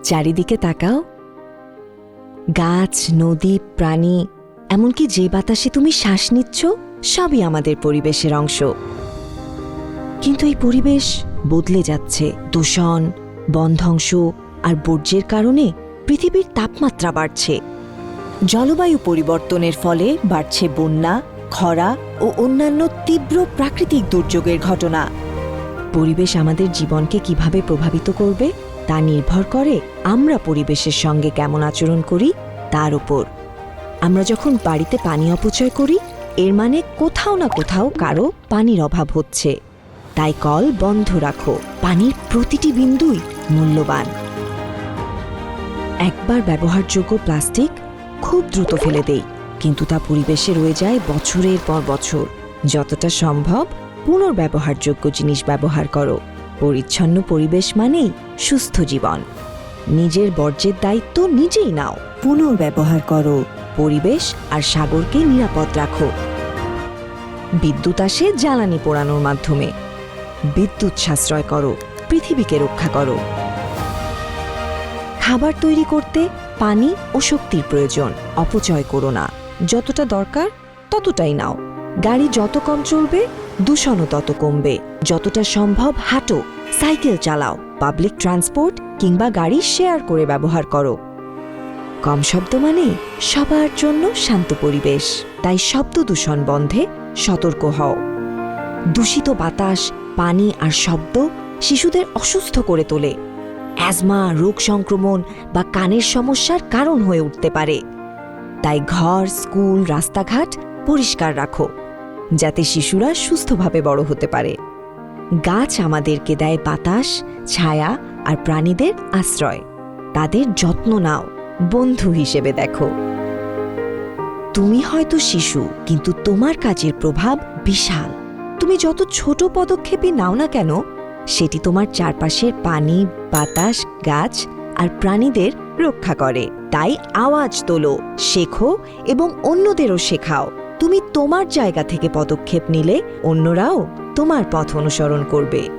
চারিদিকে তাকাও, গাছ, নদী, প্রাণী, এমনকি যে বাতাসে তুমি শ্বাস নিচ্ছ সবই আমাদের পরিবেশের অংশ। কিন্তু এই পরিবেশ বদলে যাচ্ছে। দূষণ, বনধ্বংস আর বর্জ্যের কারণে পৃথিবীর তাপমাত্রা বাড়ছে। জলবায়ু পরিবর্তনের ফলে বাড়ছে বন্যা, খরা ও অন্যান্য তীব্র প্রাকৃতিক দুর্যোগের ঘটনা। পরিবেশ আমাদের জীবনকে কিভাবে প্রভাবিত করবে তা নির্ভর করে আমরা পরিবেশের সঙ্গে কেমন আচরণ করি তার উপর। আমরা যখন বাড়িতে পানি অপচয় করি, এর মানে কোথাও না কোথাও কারো পানির অভাব হচ্ছে। তাই কল বন্ধ রাখো। পানির প্রতিটি বিন্দুই মূল্যবান। একবার ব্যবহারযোগ্য প্লাস্টিক খুব দ্রুত ফেলে দেই, কিন্তু তা পরিবেশে রয়ে যায় বছরের পর বছর। যতটা সম্ভব পুনর্ব্যবহারযোগ্য জিনিস ব্যবহার করো। পরিচ্ছন্ন পরিবেশ মানেই সুস্থ জীবন। নিজের বর্জ্যের দায়িত্ব নিজেই নাও। পুনর্ব্যবহার করো। পরিবেশ আর সাগরকে নিরাপদ রাখো। বিদ্যুৎ আসে জ্বালানি পোড়ানোর মাধ্যমে। বিদ্যুৎ সাশ্রয় করো, পৃথিবীকে রক্ষা করো। খাবার তৈরি করতে পানি ও শক্তির প্রয়োজন। অপচয় করো না। যতটা দরকার ততটাই নাও। গাড়ি যত কম চলবে, দূষণও তত কমবে। যতটা সম্ভব হাঁটো, সাইকেল চালাও, পাবলিক ট্রান্সপোর্ট কিংবা গাড়ি শেয়ার করে ব্যবহার করো। কম শব্দ মানে সবার জন্য শান্ত পরিবেশ। তাই শব্দ দূষণ বন্ধে সতর্ক হও। দূষিত বাতাস, পানি আর শব্দ শিশুদের অসুস্থ করে তোলে। অ্যাজমা, রোগ সংক্রমণ বা কানের সমস্যার কারণ হয়ে উঠতে পারে। তাই ঘর, স্কুল, রাস্তাঘাট পরিষ্কার রাখো, যাতে শিশুরা সুস্থভাবে বড় হতে পারে। গাছ আমাদেরকে দেয় বাতাস, ছায়া আর প্রাণীদের আশ্রয়। তাদের যত্ন নাও, বন্ধু হিসেবে দেখো। তুমি হয়তো শিশু, কিন্তু তোমার কাজের প্রভাব বিশাল। তুমি যত ছোট পদক্ষেপই নাও না কেন, সেটি তোমার চারপাশের পানি, বাতাস, গাছ আর প্রাণীদের রক্ষা করে। তাই আওয়াজ তোলো, শেখো এবং অন্যদেরও শেখাও। তুমি তোমার জায়গা থেকে পদক্ষেপ নিলে অন্যরাও তোমার পথ অনুসরণ করবে।